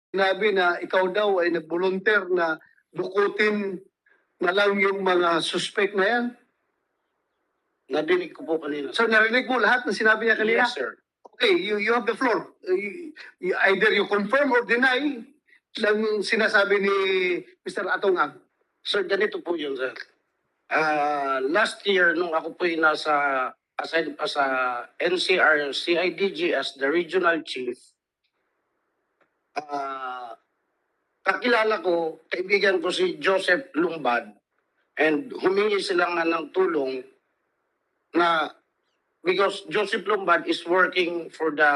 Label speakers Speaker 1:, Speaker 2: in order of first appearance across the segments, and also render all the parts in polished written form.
Speaker 1: Sinabi na ikaw daw ay nag-volunteer na dukutin na lang yung mga suspect na yan.
Speaker 2: Nadinig ko po kanina.
Speaker 1: So narinig mo lahat ng sinabi niya kanina?
Speaker 2: Yes, sir.
Speaker 1: Okay, you have the floor. Either you confirm or deny lang sinasabi ni Mr. Atong Ang.
Speaker 2: Sir, ganito po yun, sir. Last year, nung ako po yung nasa assigned pa sa NCR CIDG as the regional chief, kakilala ko, kaibigan ko si Joseph Lumbad, and humingi sila nga ng tulong na because Joseph Lumbad is working for the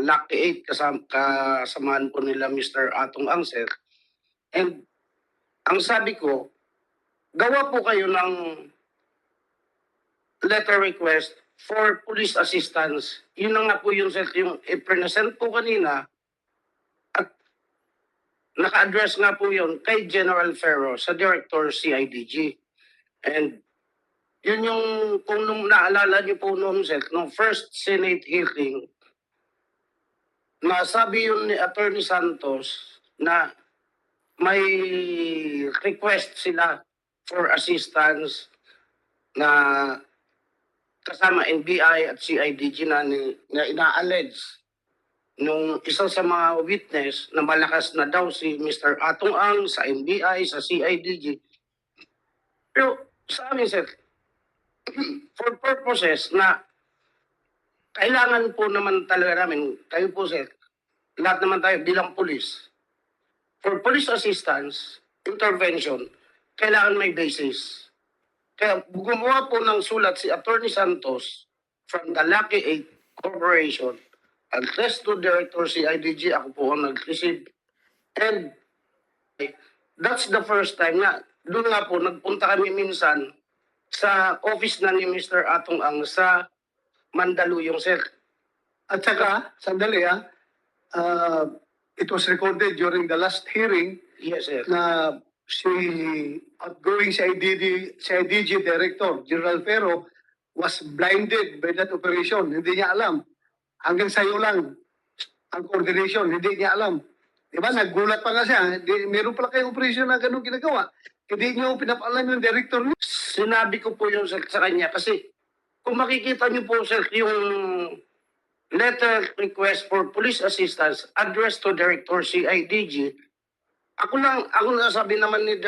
Speaker 2: Lucky 8 kasamahan po nila Mr. Atong Angser. And ang sabi ko, gawa po kayo ng letter request for police assistance. Yun na nga po yung i-present po kanina at naka-address nga po yun kay General Ferro sa Director CIDG. And yun yung, kung nung naalala niyo po noon, sir, nung first Senate hearing, nasabi yun ni Attorney Santos na may request sila for assistance na kasama NBI at CIDG na ina-allege nung isa sa mga witness na malakas na daw si Mr. Atong Ang sa NBI, sa CIDG. Pero sa amin, sir, for purposes na kailangan po naman talaga namin, kayo po, sir, lahat naman tayo bilang police, for police assistance, intervention, kailangan may basis. Kaya gumawa po ng sulat si Attorney Santos from the Lucky 8 Corporation, address to Director CIDG, ako po ang nag-receive. And that's the first time na doon nga po nagpunta kami minsan sa office na ni Mr. Atong Ang sa Mandaluyong, sir.
Speaker 1: At saka, sandali it was recorded during the last hearing.
Speaker 2: Yes, sir.
Speaker 1: Na si outgoing CIDG Director, General Ferro, was blinded by that operation. Hindi niya alam. Hanggang sayo lang ang coordination, hindi niya alam. Diba? Naggulat pa nga siya. Meron pala kayong operation na ganun ginagawa. Hindi niyo pinapaalam yung director niyo.
Speaker 2: Sinabi ko po yun, sir, sa kanya kasi kung makikita niyo po, sir, yung letter request for police assistance addressed to Director CIDG, ako nasabi naman ni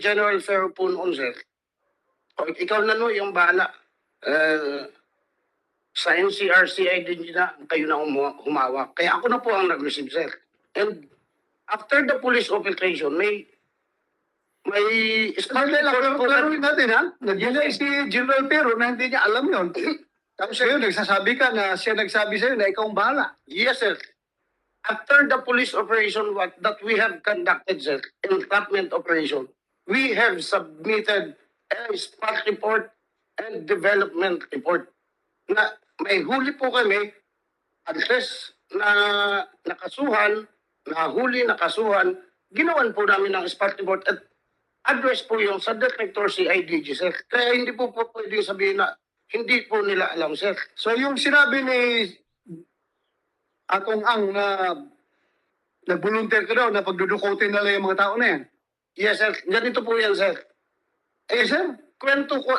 Speaker 2: General Ferro po noon, sir. O, ikaw na no, yung bahala. Sa NCR CIDG na, kayo na humawak. Kaya ako na po ang nag-receive, sir. And after the police operation, may
Speaker 1: Klaruhin natin, ha? Nag-deny si General Ferro na hindi niya alam yun. Tapos sa'yo, nagsasabi ka na siya nagsabi sa'yo na ikaw ang bahala.
Speaker 2: Yes, sir. After the police operation that we have conducted, sir, entrapment operation, we have submitted a spot report and development report na may huli po kami, address na nakasuhan, nahuli, nakasuhan, ginawan po namin ng spot report at address po yung sa Director CIDG, sir. Kaya hindi po pwedeng sabihin na hindi po nila alam, sir.
Speaker 1: So yung sinabi ni Atong Ang na nag-volunteer ka daw na pagdudukutin nila yung mga tao na yan.
Speaker 2: Yes, sir. Ganito po yan, sir.
Speaker 1: Eh, sir,
Speaker 2: Kwento ko,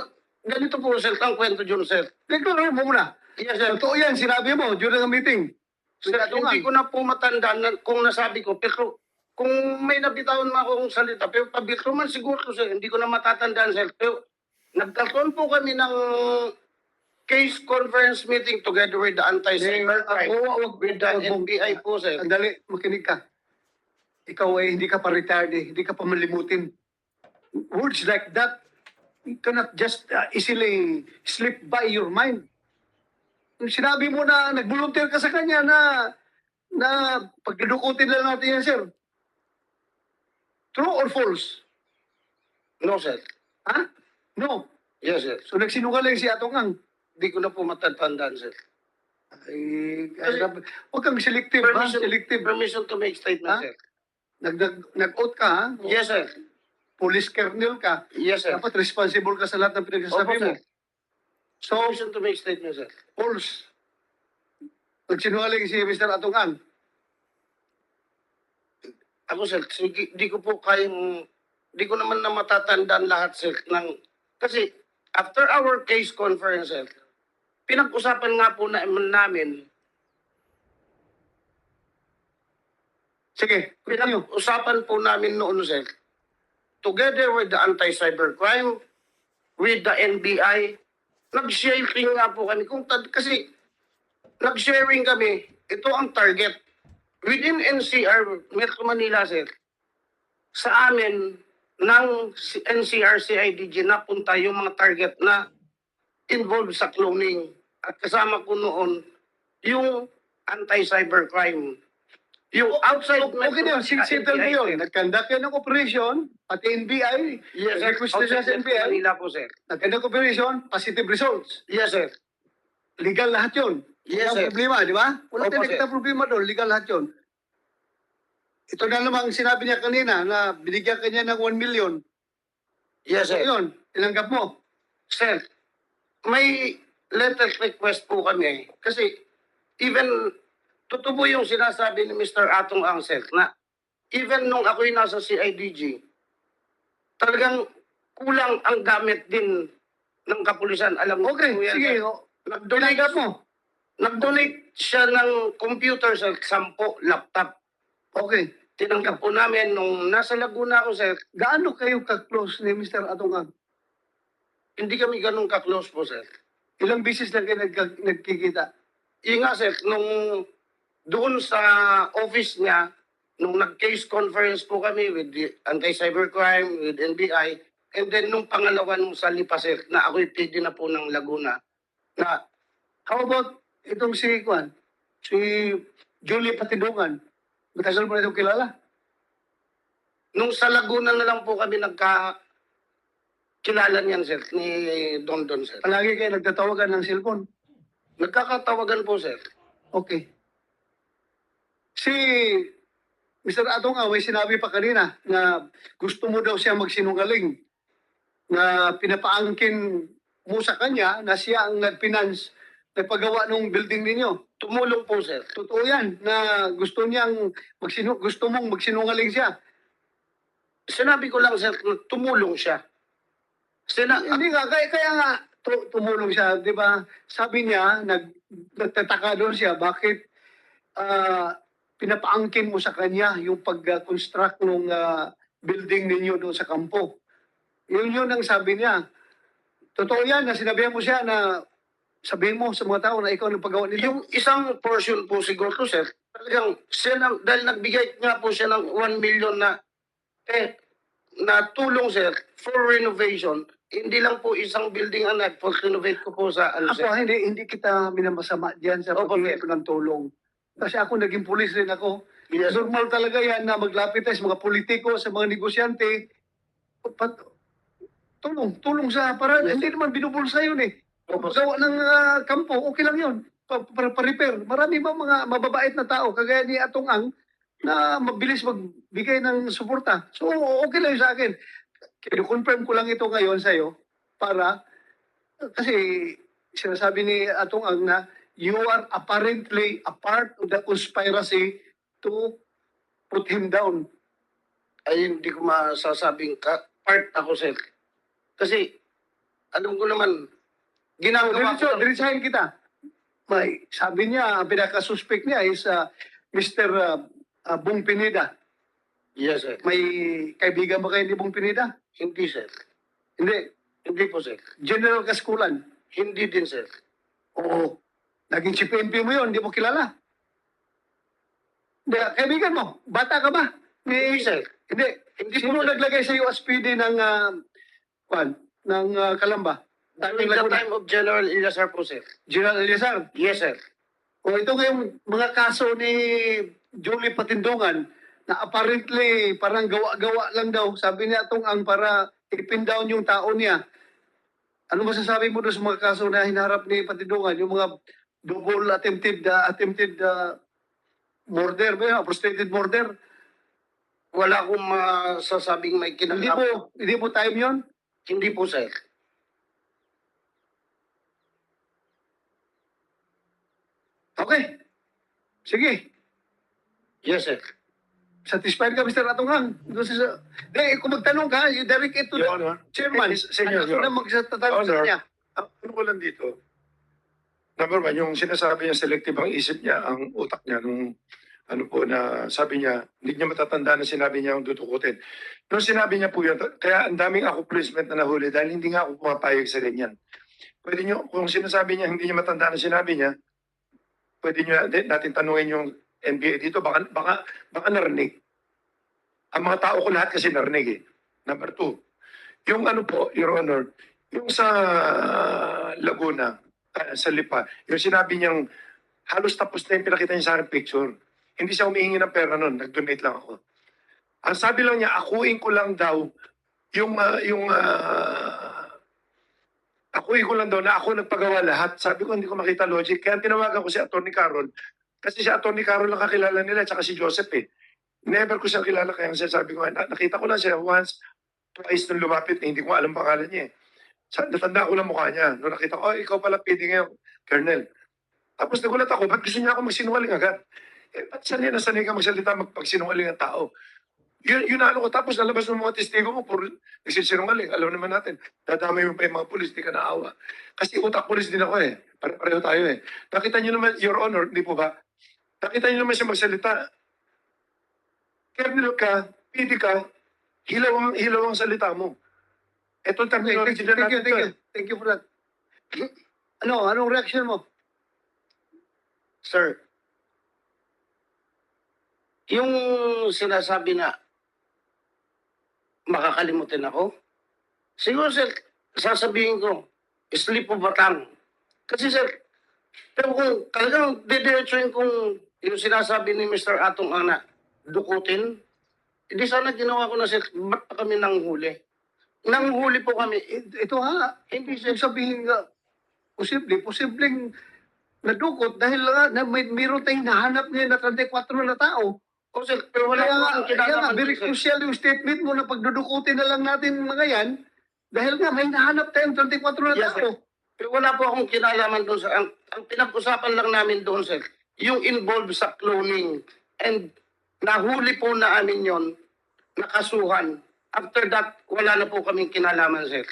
Speaker 2: ganito po, sir, ang kwento dyan, sir.
Speaker 1: declare mo muna.
Speaker 2: Yes, sir.
Speaker 1: Totoo yan, sinabi mo during the meeting.
Speaker 2: Sir, hindi ko na po matandaan kung nasabi ko, pero kung may nabitawan mo akong salita, pero pabito man siguro, sir, hindi ko na matatandaan, sir. Pero nagkakaroon po kami ng case conference meeting together with the anti-cybercrime, with the NBI po, sir.
Speaker 1: Andali, makinig ka. Ikaw ay hindi ka pa retired eh, hindi ka pa malimutin. Words like that, you cannot just easily slip by your mind. Yung sinabi mo na nag-volunteer ka sa kanya na pagdudukutin lang natin yan, sir. True or false?
Speaker 2: No, sir.
Speaker 1: Ha? No.
Speaker 2: Yes, sir.
Speaker 1: So nagsinungaling si Atong Ang.
Speaker 2: Hindi ko na po matatandaan, sir.
Speaker 1: Ay, huwag kang selective, ha? Selective.
Speaker 2: Permission to make statement,
Speaker 1: Ha?
Speaker 2: sir.
Speaker 1: Nag-out ka, ha?
Speaker 2: Yes, sir.
Speaker 1: Police kernel ka.
Speaker 2: Yes, sir.
Speaker 1: Dapat responsible ka sa lahat ng pinagsasabi
Speaker 2: Opo,
Speaker 1: mo.
Speaker 2: sir.
Speaker 1: So,
Speaker 2: Permission to make statement, sir.
Speaker 1: false. Nagsinungaling si Mr. Atong Ang.
Speaker 2: Ako, sir, sige, di ko po kayang, di ko naman na matatandaan lahat, sir, kasi after our case conference, sir, pinag-usapan nga po namin,
Speaker 1: Sige, continue.
Speaker 2: pinag-usapan po namin noon, sir, together with the anti-cybercrime, with the NBI, nag-sharing nga po kami. Kasi nag-sharing kami, ito ang target. Within NCR, Metro Manila, sir, sa amin, ng NCR CIDG napunta yung mga target na involved sa cloning. At kasama ko noon, yung anti-cybercrime. Yung outside
Speaker 1: Okay na yun, settle na yun.
Speaker 2: sir.
Speaker 1: Nag-conduct yan ng operation, pati NBI,
Speaker 2: Yes, sir.
Speaker 1: request na siya sa
Speaker 2: Outside Metro
Speaker 1: NBI,
Speaker 2: Manila po, sir.
Speaker 1: nag-conduct operation, positive results.
Speaker 2: Yes, sir.
Speaker 1: Legal lahat yun.
Speaker 2: Yes,
Speaker 1: Walang
Speaker 2: sir.
Speaker 1: problema, di ba? Wala
Speaker 2: Opo,
Speaker 1: tayong
Speaker 2: sir.
Speaker 1: nakita problema doon, legal lahat yun. Ito na namang sinabi niya kanina na binigyan kanya ng 1 million.
Speaker 2: Yes,
Speaker 1: So
Speaker 2: sir.
Speaker 1: yun, tinanggap mo.
Speaker 2: Sir, may letter request po kami. Kasi even, totoo po yung sinasabi ni Mr. Atong Ansel na even nung ako'y nasa CIDG, talagang kulang ang gamit din ng kapulisan. Alam mo
Speaker 1: Okay,
Speaker 2: po yan,
Speaker 1: sige.
Speaker 2: sir.
Speaker 1: Tinanggap mo.
Speaker 2: Nag-donate siya ng computer sa 10 laptop.
Speaker 1: Okay.
Speaker 2: Tinanggap po namin nung nasa Laguna ako, sir.
Speaker 1: Gaano kayo ka-close ni Mr. Atongan?
Speaker 2: Hindi kami ganun ka-close po, sir.
Speaker 1: Ilang bisis lang kayo nagkikita?
Speaker 2: Yun nga, sir, nung doon sa office niya, nung nag-case conference po kami with the anti-cybercrime, with NBI, and then nung pangalawa nung sa Lipa, sir, na ako'y PD na po ng Laguna, na
Speaker 1: How about itong si Kwan? Si Julie Patindungan. Matagal mo na itong kilala?
Speaker 2: nung sa Laguna na lang po kami kilala niyan, sir, ni Don Don, sir.
Speaker 1: Palagi kayo nagtatawagan ng cellphone.
Speaker 2: Nagkakatawagan po, sir.
Speaker 1: Okay. Si Mr. Atong may sinabi pa kanina na gusto mo daw siya magsinungaling na pinapaangkin mo sa kanya na siya ang nagfinance, nagpagawa ng building ninyo.
Speaker 2: Tumulong po, sir.
Speaker 1: Totoo yan na gusto gusto mong magsinungaling siya.
Speaker 2: Sinabi ko lang, sir, na tumulong siya.
Speaker 1: Hindi nga, kaya nga tumulong siya, di ba? Sabi niya, nagtataka doon siya, bakit pinapaangkin mo sa kanya yung pag-construct ng building ninyo doon sa kampo. Yun ang sabi niya. Totoo yan na sinabihan mo siya na sabihin mo sa mga tao na ikaw ang paggawa nito.
Speaker 2: Yung isang portion po siguro, sir, talagang siya dahil nagbigay nga po siya ng 1 million na tulong, sir, for renovation. Hindi lang po isang building ang renovate ko po sa ano, sir.
Speaker 1: Ako, hindi kita minamasama diyan sa
Speaker 2: Opo,
Speaker 1: paghingi
Speaker 2: sir.
Speaker 1: ko ng tulong. Kasi ako naging pulis rin ako.
Speaker 2: Yes, sir.
Speaker 1: Normal talaga yan na maglapit tayo sa mga politiko, sa mga negosyante. Tulong sa para
Speaker 2: Yes,
Speaker 1: hindi
Speaker 2: sir.
Speaker 1: naman binubulsa yun eh.
Speaker 2: Opo, sir.
Speaker 1: Gawa ng kampo, okay lang yun. Para pa-repair. Marami ba mga mababait na tao, kagaya ni Atong Ang, na mabilis magbigay ng suporta. So, okay lang yun sa akin. Kino-confirm ko lang ito ngayon sa'yo para, kasi sinasabi ni Atong Ang na you are apparently a part of the conspiracy to put him down.
Speaker 2: Ay, hindi ko masasabing part ako, sir. Kasi, alam ko naman, ginagawa ko.
Speaker 1: Diretsahin kita. May, sabi niya, ang pinaka-suspect niya is Mr. Bong Pineda.
Speaker 2: Yes, sir.
Speaker 1: May kaibigan ba kayo ni Bong Pineda?
Speaker 2: Hindi, sir.
Speaker 1: Hindi.
Speaker 2: Hindi po, sir.
Speaker 1: General Kaskulan.
Speaker 2: Hindi din, sir.
Speaker 1: Oo. Naging chief MP mo yun, hindi mo kilala. Hindi, kaibigan mo, bata ka ba?
Speaker 2: Hindi, sir.
Speaker 1: Hindi.
Speaker 2: Hindi
Speaker 1: Sino
Speaker 2: po, sir.
Speaker 1: naglagay sa iyo as PD ng, Kalamba?
Speaker 2: During the time of General Eliazar po, sir.
Speaker 1: General Elizar.
Speaker 2: Yes, sir.
Speaker 1: O ito ngayong mga kaso ni Julie Patindungan na apparently parang gawa-gawa lang daw. Sabi niya itong ang para ipin down yung tao niya. Ano masasabi mo doon sa mga kaso na hinaharap ni Patindungan? Yung mga double attempted murder, frustrated murder?
Speaker 2: Wala akong masasabing may kinalaman.
Speaker 1: Hindi po time yon.
Speaker 2: Hindi po, sir.
Speaker 1: Okay. Sige.
Speaker 2: Yes, sir.
Speaker 1: Satisfied ka, Mr. Atungang? Kung magtanong ka, you direct it to
Speaker 3: Your
Speaker 1: the
Speaker 3: Honor,
Speaker 1: chairman.
Speaker 3: Senyor,
Speaker 1: Ako na magtatanong sa
Speaker 3: Honor.
Speaker 1: kanya.
Speaker 3: ano ko lang dito, number one, yung sinasabi niya selective ang isip niya, ang utak niya, nung ano po na sabi niya, hindi niya matatanda na sinabi niya ang dudukutin. Nung sinabi niya po yun, kaya ang daming accomplishment na nahuli dahil hindi nga ako pumapayag sa ganyan. Pwede niyo, kung sinasabi niya hindi niya matanda na sinabi niya, pwede niyo natin tanungin yung NBI dito, baka narinig. Ang mga tao ko lahat kasi narinig eh. Number two, yung ano po, Your Honor, yung sa Laguna, sa Lipa, yung sinabi niyang halos tapos na yung pinakita niya sa akin picture. Hindi siya humihingi ng pera nun, nag-donate lang ako. Ang sabi lang niya, akuin ko lang daw akuin ko lang daw na ako nagpagawa lahat. Sabi ko, hindi ko makita logic. Kaya tinawagan ko si Atty. Carol. Kasi si Atty. Carol lang kakilala nila, tsaka si Joseph eh. Never ko siya kilala, kaya sabi ko, nakita ko lang siya once, twice nung lumapit, hindi ko alam pangalan niya eh. Natanda ko lang mukha niya. Nung nakita ko, oh, ikaw pala PD ngayon, Colonel. Tapos nagulat ako, ba't gusto niya ako magsinungaling agad? Eh, ba't sanay ka magsalita magpagsinungaling ang tao? Yun ano ko, tapos nalabas ng mga testigo mo, puro nagsisinungaling. Alam naman natin, dadamay mo pa yung mga pulis, di ka naawa. Kasi utak pulis din ako eh. Pareho tayo eh. Nakita niyo naman, Your Honor, di po ba? Nakita niyo naman siya magsalita. Colonel ka, PD ka, hilaw ang salita mo. Ito ang terminology na natin.
Speaker 1: Thank you for that. Anong reaction mo?
Speaker 2: Sir, yung sinasabi na makakalimutin ako, siguro sir, sasabihin ko, slip of a tongue. Kasi sir, pero kung talagang didiretsuin kung yung sinasabi ni Mr. Atong Ana, dukutin, hindi sana ginawa ko na sir, ba't pa kami nanghuli? Nanghuli po kami.
Speaker 1: Ito ha, hindi siya sabihin nga, posibleng nadukot dahil nga mayroon tayong nahanap ngayon na 34 na tao.
Speaker 2: O sir, pero wala
Speaker 1: Kaya
Speaker 2: po
Speaker 1: nga,
Speaker 2: akong kinalaman.
Speaker 1: very
Speaker 2: sir.
Speaker 1: crucial yung statement mo na pagdudukutin na lang natin mga yan dahil nga may nahanap tayong 34 na
Speaker 2: Yes,
Speaker 1: tao.
Speaker 2: Pero wala po akong kinalaman doon sir. Ang pinag-usapan lang namin doon sir, yung involved sa cloning. And nahuli po na amin yon, nakasuhan. After that, wala na po kaming kinalaman sir.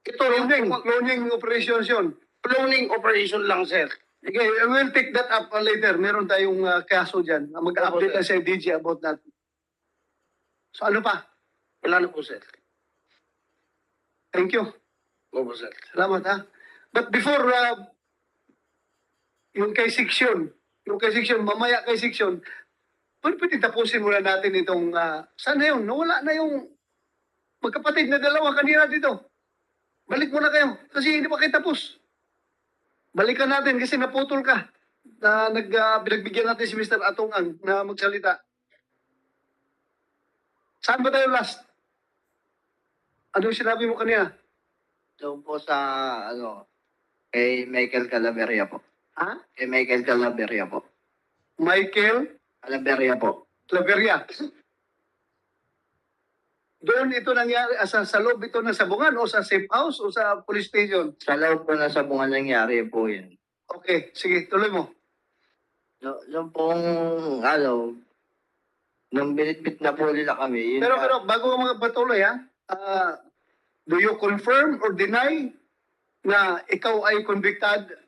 Speaker 2: Ito yung
Speaker 1: Cloning operations yun.
Speaker 2: cloning operation lang sir.
Speaker 1: Okay, we'll take that up later. Meron tayong kaso dyan. Mag-update
Speaker 2: Opo,
Speaker 1: na sa DG about that. So ano pa?
Speaker 2: Wala na po sir.
Speaker 1: Thank you.
Speaker 2: Opo sir.
Speaker 1: Salamat ha. But before yung kay section, mamaya kay section, pwede tapusin muna natin itong, sana yun, nawala na yung magkapatid na dalawa kanina dito. Balik muna kayo, kasi hindi pa kayo tapos. Balikan natin kasi naputol ka. Pinagbigyan natin si Mr. Atong Ang na magsalita. Saan ba tayo last? Ano yung sinabi mo kanina?
Speaker 4: Doon po sa, kay Michael Calaveria po.
Speaker 1: Ha?
Speaker 4: Kay Michael Calaveria po.
Speaker 1: Michael
Speaker 4: Calaveria po.
Speaker 1: Claveria. Doon ito nangyari, sa loob ito ng sabungan o sa safe house o sa police station?
Speaker 4: Sa loob po na sabungan nangyari po yun.
Speaker 1: Okay, sige, tuloy mo.
Speaker 4: Yung pong, nung binitbit na po nila kami, yun
Speaker 1: Pero bago ka mga patuloy ha, do you confirm or deny na ikaw ay convicted?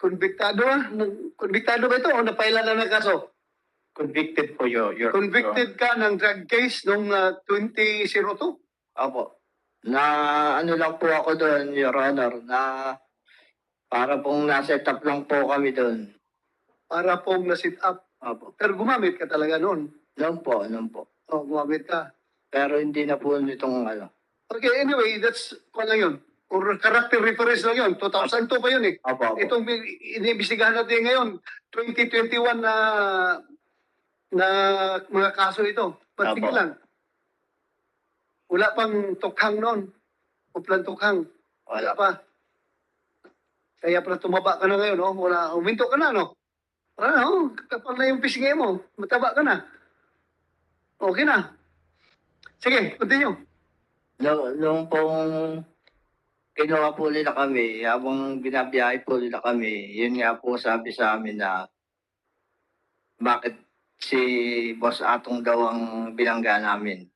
Speaker 1: Convictado ba ito o napailan na ng kaso?
Speaker 4: convicted po your
Speaker 1: Convicted ka ng drug case noong 2002?
Speaker 4: Opo. Na ano lang po ako doon, Your Honor, na para pong nasa up lang po kami doon.
Speaker 1: Para pong na-sit up.
Speaker 4: Opo.
Speaker 1: Pero gumamit ka talaga noon.
Speaker 4: Noon po.
Speaker 1: O, gumamit ka.
Speaker 4: Pero hindi na po nitong
Speaker 1: Okay, anyway, that's kung lang yun. Or character reference lang yun. 2002 pa yun eh.
Speaker 4: Opo.
Speaker 1: Itong iniimbestigahan natin ngayon, 2021 na mga kaso ito. Ba't
Speaker 4: Apo.
Speaker 1: biglang? Wala pang tukhang noon. O plan tukhang. Wala pa. Kaya pala tumaba ka na ngayon, no? Wala, uminto ka na, no? Ano, kapal na yung pisngi mo. Mataba ka na. Okay na. Sige, continue.
Speaker 4: Nung pong kinuha po nila kami, habang binabiyahe po nila kami, yun nga po sabi sa amin na bakit si Boss Atong daw ang binangga namin.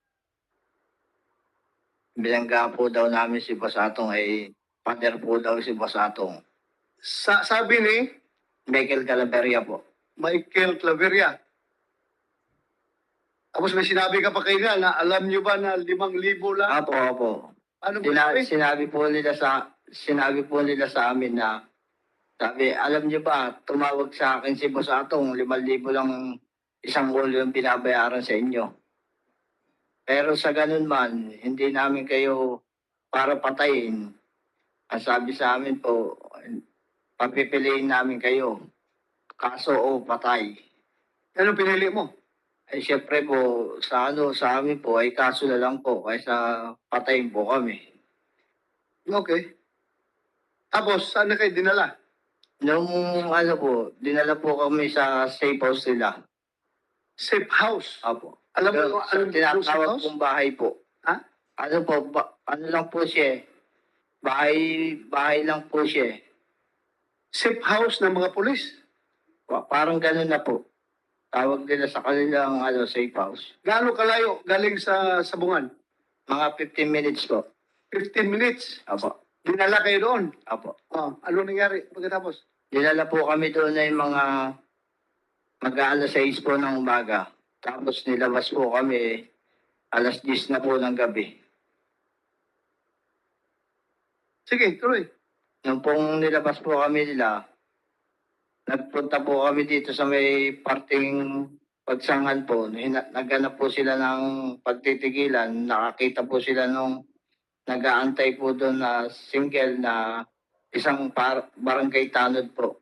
Speaker 4: Binangga po daw namin si Boss Atong ay pader po daw si Boss Atong.
Speaker 1: Sabi ni
Speaker 4: Michael Calaveria po.
Speaker 1: Michael Claveria. Tapos may sinabi ka pa kayo na alam nyo ba na 5,000 lang?
Speaker 4: Opo.
Speaker 1: Ano ba sabi?
Speaker 4: Sinabi po nila sa amin na sabi, alam niyo ba, tumawag sa akin si Boss Atong, 5,000 lang isang ulo yung binabayaran sa inyo. Pero sa ganun man, hindi namin kayo para patayin. Ang sabi sa amin po, papipiliin namin kayo. Kaso o patay.
Speaker 1: Ano pinili mo?
Speaker 4: Ay syempre po, sa amin po, ay kaso na lang po, kaysa patayin po kami.
Speaker 1: Okay. Tapos, saan na kayo dinala?
Speaker 4: Nung dinala po kami sa safe house nila.
Speaker 1: Safe house.
Speaker 4: Apo.
Speaker 1: Alam mo
Speaker 4: Sa
Speaker 1: anong safe
Speaker 4: tinatawag
Speaker 1: house?
Speaker 4: pong bahay po.
Speaker 1: Ha?
Speaker 4: Ano lang po siya. Bahay lang po siya.
Speaker 1: Safe house ng mga pulis.
Speaker 4: Parang ganun na po. Tawag nila sa kanilang safe house.
Speaker 1: Gaano kalayo galing sa Sabungan?
Speaker 4: Mga 15 minutes po.
Speaker 1: 15 minutes.
Speaker 4: Apo.
Speaker 1: Dinala kayo doon.
Speaker 4: Apo.
Speaker 1: Oh, ano nangyari pagkatapos?
Speaker 4: Dinala po kami doon ay mga mag-aalas 6 po ng umaga. Tapos nilabas po kami alas 10 na po ng gabi.
Speaker 1: Sige, tuloy.
Speaker 4: Nung pong nilabas po kami nila, nagpunta po kami dito sa may parting pagsangan po. Naghanap po sila ng pagtitigilan. Nakakita po sila nung nag-aantay po doon na single na isang barangay tanod po.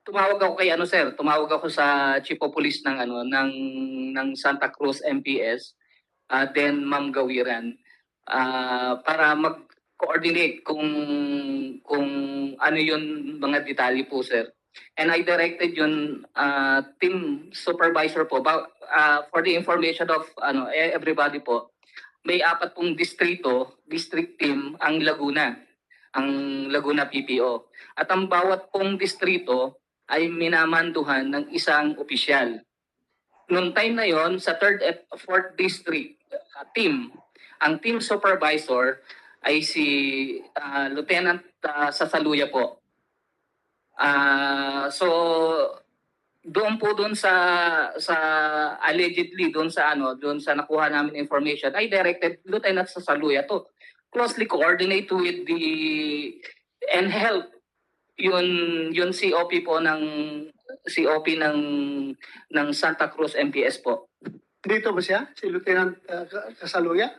Speaker 5: Tumawag ako kay sir, tumawag ako sa Chief of Police ng ng Santa Cruz MPS, then Ma'am Gawiran, para mag-coordinate kung ano yun mga detalye po sir. And I directed yun team supervisor po for the information of everybody po. May 4 pong district team ang Laguna PPO. At ang bawat pong distrito ay minamanduhan ng isang opisyal. Noong time na yon sa 3rd at 4th district team, ang team supervisor ay si Lieutenant Sasaluya po. So doon sa allegedly doon sa nakuha namin information ay directed Lieutenant Sasaluya to closely coordinate with and help yun COP po ng Santa Cruz MPS po.
Speaker 1: Dito ba siya? Si Lieutenant Kasaluya?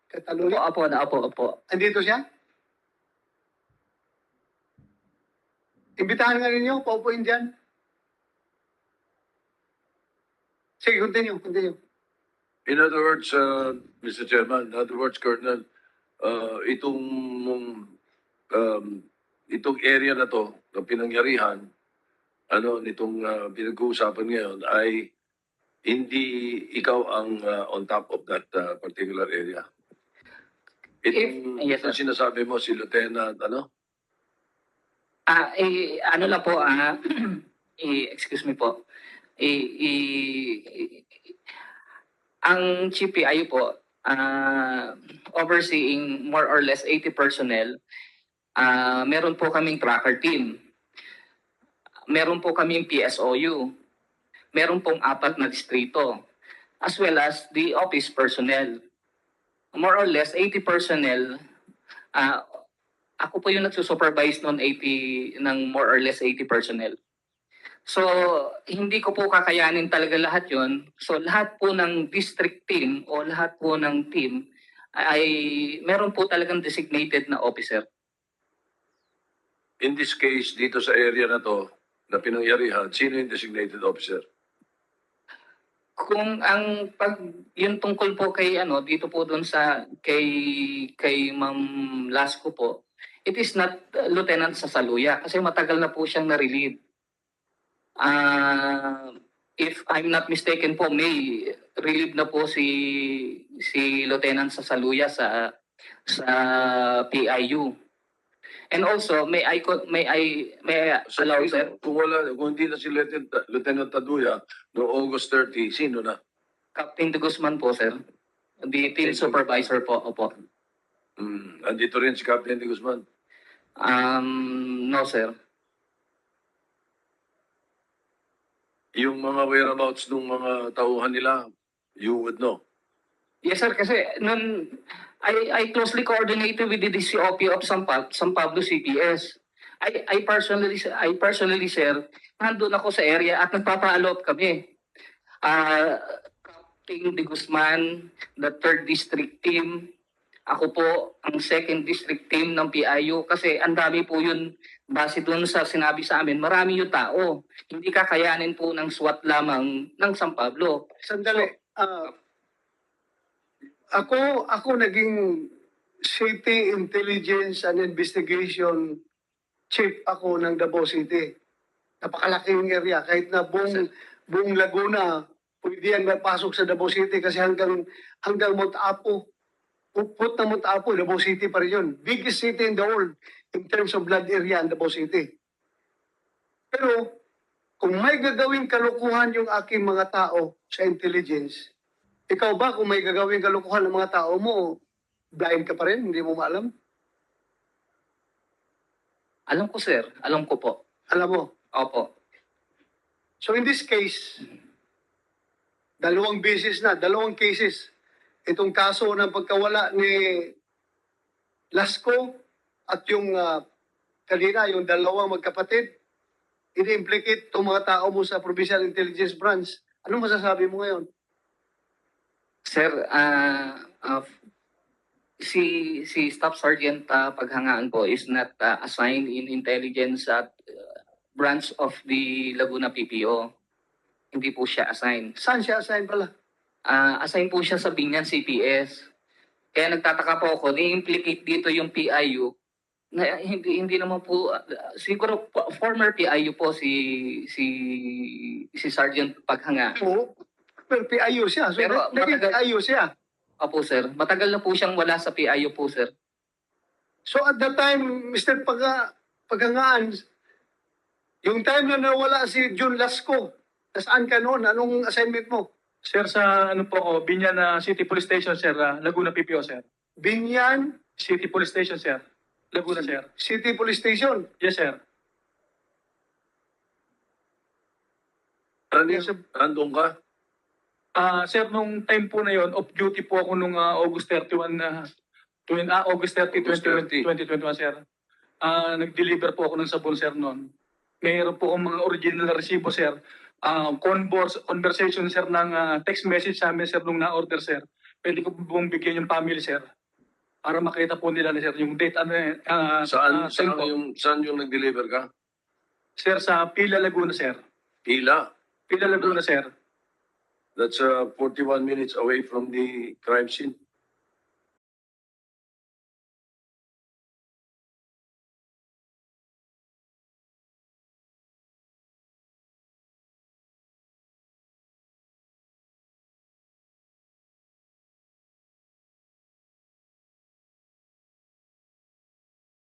Speaker 1: Kataluya?
Speaker 5: Opo.
Speaker 1: Andito siya? Imbitahan nga ninyo, paupuin dyan. Sige, continue.
Speaker 6: In other words, Mr. Chairman, in other words, Colonel, itong area na to, na pinangyarihan, nitong pinag-uusapan ngayon ay hindi ikaw ang on top of that particular area.
Speaker 5: Yes, sir.
Speaker 6: Itong sinasabi mo si Lieutenant,
Speaker 5: Lang po, excuse me po. Ang GPI po, overseeing more or less 80 personnel, meron po kaming tracker team. Meron po kaming PSOU. Meron pong 4 na distrito. As well as the office personnel. More or less 80 personnel. Ako po yung nagsusupervise ng more or less 80 personnel. So, hindi ko po kakayanin talaga lahat yon. So, lahat po ng district team o lahat po ng team ay meron po talagang designated na officer.
Speaker 6: in this case, dito sa area na to, na pinangyarihan, sino yung designated officer?
Speaker 5: Kung yung tungkol po kay dito po doon sa kay Ma'am Lasco po, it is not Lieutenant Sasaluya kasi matagal na po siyang na-relieve. If I'm not mistaken po, may relieve na po si Lieutenant Sasaluya sa PIU. And also, may I
Speaker 6: So,
Speaker 5: allow, sir?
Speaker 6: kung hindi na si Lieutenant Taduya no August 30, sino na?
Speaker 5: Captain De Guzman po, sir. The team supervisor po, opo.
Speaker 6: Andito rin si Captain De Guzman.
Speaker 5: No, sir.
Speaker 6: Yung mga whereabouts ng mga tauhan nila, you would know.
Speaker 5: Yes, sir, kasi I closely coordinated with the DCOP of San Pablo CPS. I personally, sir, nandun ako sa area at nagpapa-allot kami. Captain De Guzman, the 3rd District Team. Ako po ang 2nd District Team ng PIU kasi ang dami po yun base doon sa sinabi sa amin. Marami yung tao. Hindi kakayanin po ng SWAT lamang ng San Pablo.
Speaker 1: Sandali. Ako naging City Intelligence and Investigation Chief ako ng Davao City. Napakalaking area. Kahit na buong Laguna, pwede yan mapasok sa Davao City kasi hanggang Mount Apo. Upot na Mount Apo, Davao City pa rin yun. Biggest city in the world in terms of land area in Davao City. Pero kung may gagawing kalukuhan yung aking mga tao sa intelligence, ikaw ba kung may gagawing kalukuhan ng mga tao mo, blind ka pa rin, hindi mo maalam?
Speaker 5: Alam ko, sir. Alam ko po.
Speaker 1: Alam mo.
Speaker 5: Opo.
Speaker 1: So in this case, dalawang cases. Itong kaso ng pagkawala ni Lasco at yung kanina, yung dalawang magkapatid, ini-implicate itong mga tao mo sa Provincial Intelligence Branch. Ano masasabi mo ngayon?
Speaker 5: Sir, si Staff Sergeant Paghangaan po is not assigned in intelligence at branch of the Laguna PPO. Hindi po siya assigned.
Speaker 1: Saan siya assign pala?
Speaker 5: Assigned po siya sa Binyan CPS. Kaya nagtataka po ako, ni-implicate dito yung PIU na hindi naman po siguro former PIU po si Sergeant Paghangaan.
Speaker 1: Oo. Pero PIU siya. So,
Speaker 5: Pero
Speaker 1: naging
Speaker 5: matagal-
Speaker 1: PIU siya.
Speaker 5: Opo, sir. Matagal na po siyang wala sa PIU po, sir.
Speaker 1: So at that time, Mr. Paghangaan, yung time na nawala si Jun Lasco, nasaan ka noon? Anong assignment mo?
Speaker 7: Sir, sa ano po ako, Binyan City Police Station, sir, Laguna PPO, sir.
Speaker 1: Binyan
Speaker 7: City Police Station, sir. Laguna, sir.
Speaker 1: City Police Station.
Speaker 7: Yes, sir.
Speaker 6: Andun ka?
Speaker 7: Sir, nung time po na yon, off-duty po ako nung August 31, August 30,
Speaker 6: August 30.
Speaker 7: 2021, sir. Nag-deliver po ako ng sabon, sir, noon. Mayroon po akong mga original na resibo, sir. Conversation, sir, ng text message sa amin, sir, nung na-order, sir. Pwede ko pong bigyan yung family, sir. Para makita po nila, sir, yung date.
Speaker 6: Saan yung nag-deliver ka?
Speaker 7: Sir, sa Pila, Laguna, sir.
Speaker 6: Pila.
Speaker 7: Pila, Laguna, sir.
Speaker 6: That's 41 minutes away from the crime scene.